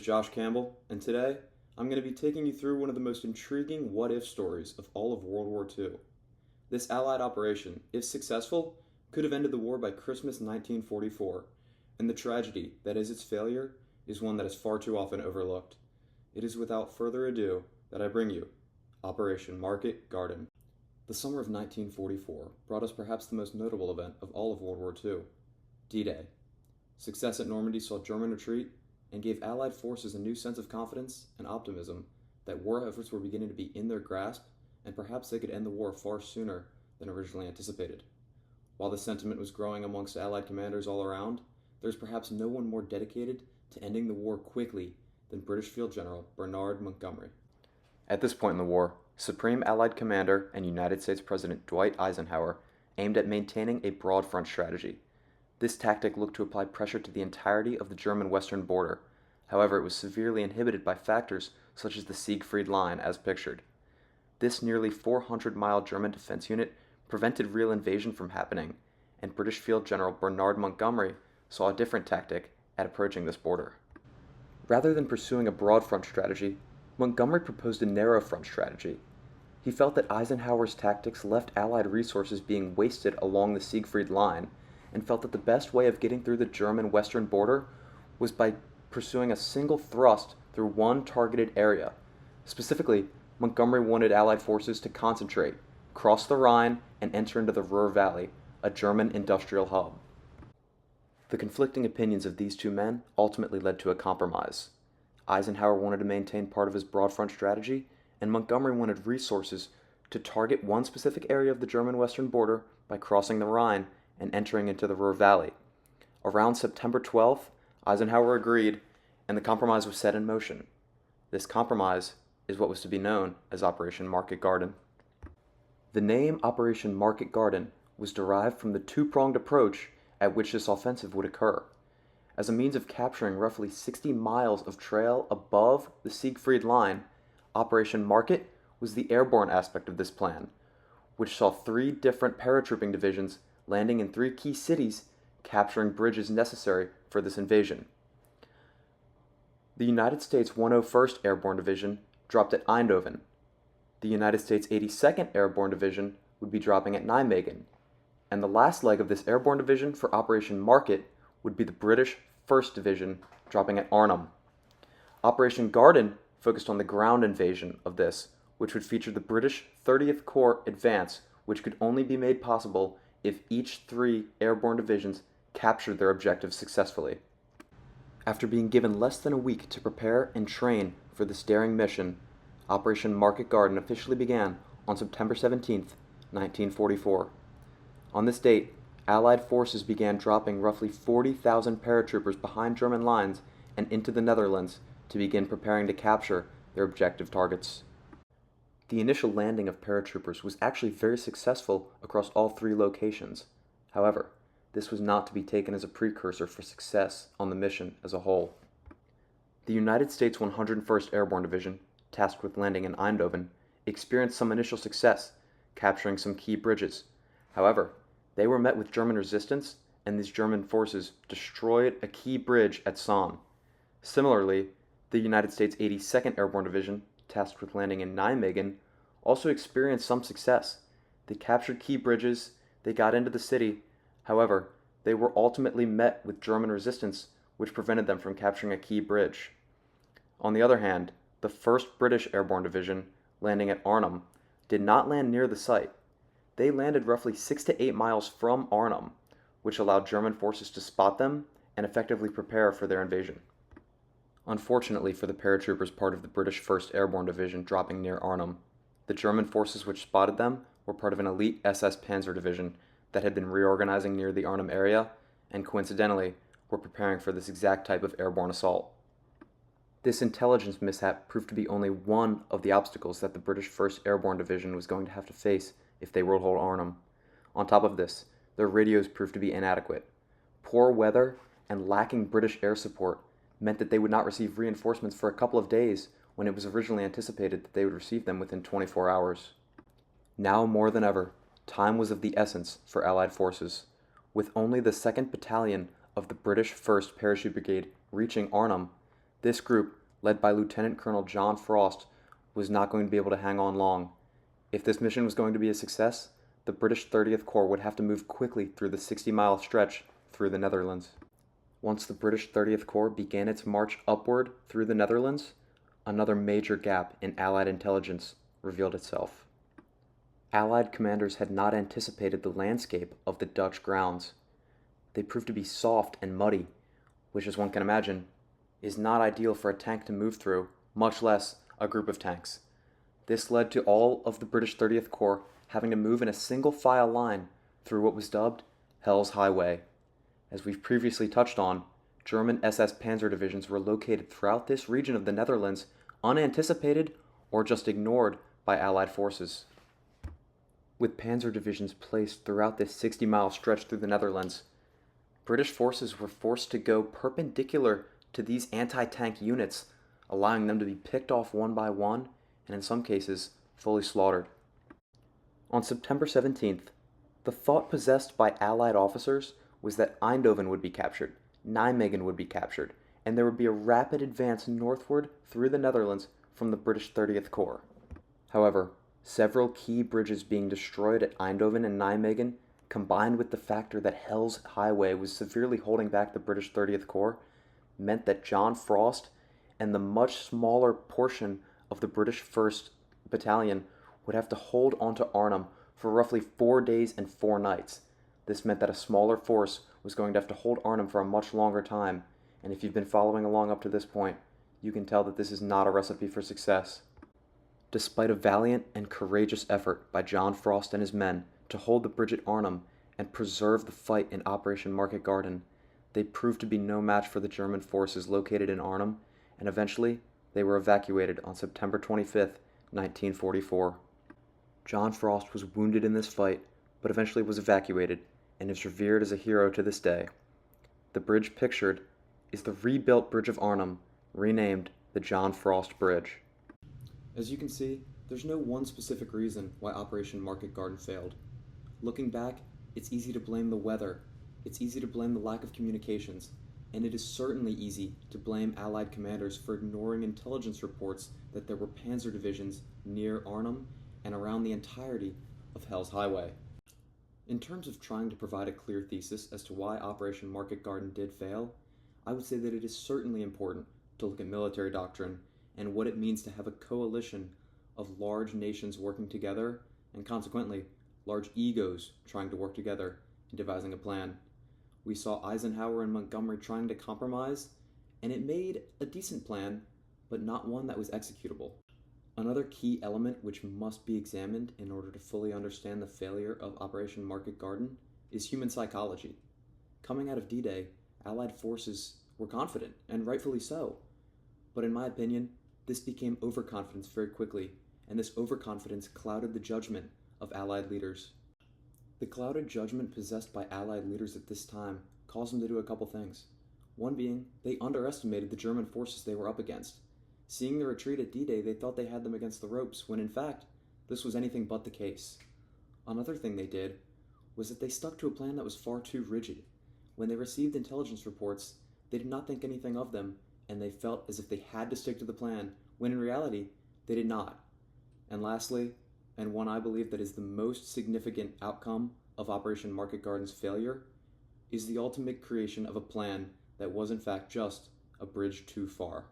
Josh Campbell, and today I'm going to be taking you through one of the most intriguing what if stories of all of World War II. This Allied operation, if successful, could have ended the war by Christmas 1944, and the tragedy that is its failure is one that is far too often overlooked. It is without further ado that I bring you Operation Market Garden. The summer of 1944 brought us perhaps the most notable event of all of World War II, D-Day. Success at Normandy saw German retreat and gave Allied forces a new sense of confidence and optimism that war efforts were beginning to be in their grasp and perhaps they could end the war far sooner than originally anticipated. While the sentiment was growing amongst Allied commanders all around, there was perhaps no one more dedicated to ending the war quickly than British Field General Bernard Montgomery. At this point in the war, Supreme Allied Commander and United States President Dwight Eisenhower aimed at maintaining a broad front strategy. This tactic looked to apply pressure to the entirety of the German western border. However, it was severely inhibited by factors such as the Siegfried Line as pictured. This nearly 400-mile German defense unit prevented real invasion from happening, and British Field General Bernard Montgomery saw a different tactic at approaching this border. Rather than pursuing a broad front strategy, Montgomery proposed a narrow front strategy. He felt that Eisenhower's tactics left Allied resources being wasted along the Siegfried Line, and felt that the best way of getting through the German western border was by pursuing a single thrust through one targeted area. Specifically, Montgomery wanted Allied forces to concentrate, cross the Rhine, and enter into the Ruhr Valley, a German industrial hub. The conflicting opinions of these two men ultimately led to a compromise. Eisenhower wanted to maintain part of his broad front strategy, and Montgomery wanted resources to target one specific area of the German western border by crossing the Rhine and entering into the Ruhr Valley. Around September 12th, Eisenhower agreed, and the compromise was set in motion. This compromise is what was to be known as Operation Market Garden. The name Operation Market Garden was derived from the two-pronged approach at which this offensive would occur. As a means of capturing roughly 60 miles of trail above the Siegfried Line, Operation Market was the airborne aspect of this plan, which saw 3 different paratrooping divisions landing in 3 key cities, capturing bridges necessary for this invasion. The United States 101st Airborne Division dropped at Eindhoven. The United States 82nd Airborne Division would be dropping at Nijmegen. And the last leg of this airborne division for Operation Market would be the British 1st Division dropping at Arnhem. Operation Garden focused on the ground invasion of this, which would feature the British 30th Corps advance, which could only be made possible if each 3 airborne divisions captured their objectives successfully. After being given less than a week to prepare and train for this daring mission, Operation Market Garden officially began on September 17, 1944. On this date, Allied forces began dropping roughly 40,000 paratroopers behind German lines and into the Netherlands to begin preparing to capture their objective targets. The initial landing of paratroopers was actually very successful across all 3 locations. However, this was not to be taken as a precursor for success on the mission as a whole. The United States 101st Airborne Division, tasked with landing in Eindhoven, experienced some initial success, capturing some key bridges. However, they were met with German resistance, and these German forces destroyed a key bridge at Somme. Similarly, the United States 82nd Airborne Division, tasked with landing in Nijmegen, also experienced some success. They captured key bridges, they got into the city. However, they were ultimately met with German resistance, which prevented them from capturing a key bridge. On the other hand, the 1st British Airborne Division, landing at Arnhem, did not land near the site. They landed roughly 6 to 8 miles from Arnhem, which allowed German forces to spot them and effectively prepare for their invasion. Unfortunately for the paratroopers part of the British 1st Airborne Division dropping near Arnhem, the German forces which spotted them were part of an elite SS Panzer Division that had been reorganizing near the Arnhem area and coincidentally were preparing for this exact type of airborne assault. This intelligence mishap proved to be only one of the obstacles that the British 1st Airborne Division was going to have to face if they were to hold Arnhem. On top of this, their radios proved to be inadequate. Poor weather and lacking British air support meant that they would not receive reinforcements for a couple of days when it was originally anticipated that they would receive them within 24 hours. Now more than ever, time was of the essence for Allied forces. With only the 2nd Battalion of the British 1st Parachute Brigade reaching Arnhem, This group, led by Lieutenant Colonel John Frost, was not going to be able to hang on long. If this mission was going to be a success, the British 30th Corps would have to move quickly through the 60-mile stretch through the Netherlands. Once the British 30th Corps began its march upward through the Netherlands, another major gap in Allied intelligence revealed itself. Allied commanders had not anticipated the landscape of the Dutch grounds. They proved to be soft and muddy, which, as one can imagine, is not ideal for a tank to move through, much less a group of tanks. This led to all of the British 30th Corps having to move in a single file line through what was dubbed Hell's Highway. As we've previously touched on, German SS Panzer divisions were located throughout this region of the Netherlands, unanticipated or just ignored by Allied forces. With panzer divisions placed throughout this 60-mile stretch through the Netherlands, British forces were forced to go perpendicular to these anti-tank units, allowing them to be picked off one by one, and in some cases, fully slaughtered. On September 17th, the thought possessed by Allied officers was that Eindhoven would be captured, Nijmegen would be captured, and there would be a rapid advance northward through the Netherlands from the British 30th Corps. However, several key bridges being destroyed at Eindhoven and Nijmegen, combined with the factor that Hell's Highway was severely holding back the British 30th Corps, meant that John Frost and the much smaller portion of the British 1st Battalion would have to hold onto Arnhem for roughly 4 days and 4 nights. This meant that a smaller force was going to have to hold Arnhem for a much longer time, and if you've been following along up to this point, you can tell that this is not a recipe for success. Despite a valiant and courageous effort by John Frost and his men to hold the bridge at Arnhem and preserve the fight in Operation Market Garden, they proved to be no match for the German forces located in Arnhem, and eventually they were evacuated on September 25, 1944. John Frost was wounded in this fight, but eventually was evacuated and is revered as a hero to this day. The bridge pictured is the rebuilt Bridge of Arnhem, renamed the John Frost Bridge. As you can see, there's no one specific reason why Operation Market Garden failed. Looking back, it's easy to blame the weather, it's easy to blame the lack of communications, and it is certainly easy to blame Allied commanders for ignoring intelligence reports that there were panzer divisions near Arnhem and around the entirety of Hell's Highway. In terms of trying to provide a clear thesis as to why Operation Market Garden did fail, I would say that it is certainly important to look at military doctrine and what it means to have a coalition of large nations working together, and consequently, large egos trying to work together in devising a plan. We saw Eisenhower and Montgomery trying to compromise, and it made a decent plan, but not one that was executable. Another key element which must be examined in order to fully understand the failure of Operation Market Garden is human psychology. Coming out of D-Day, Allied forces were confident, and rightfully so. But in my opinion, this became overconfidence very quickly, and this overconfidence clouded the judgment of Allied leaders. The clouded judgment possessed by Allied leaders at this time caused them to do a couple things. One being, they underestimated the German forces they were up against. Seeing the retreat at D-Day, they thought they had them against the ropes, when in fact, this was anything but the case. Another thing they did was that they stuck to a plan that was far too rigid. When they received intelligence reports, they did not think anything of them, and they felt as if they had to stick to the plan, when in reality, they did not. And lastly, and one I believe that is the most significant outcome of Operation Market Garden's failure, is the ultimate creation of a plan that was in fact just a bridge too far.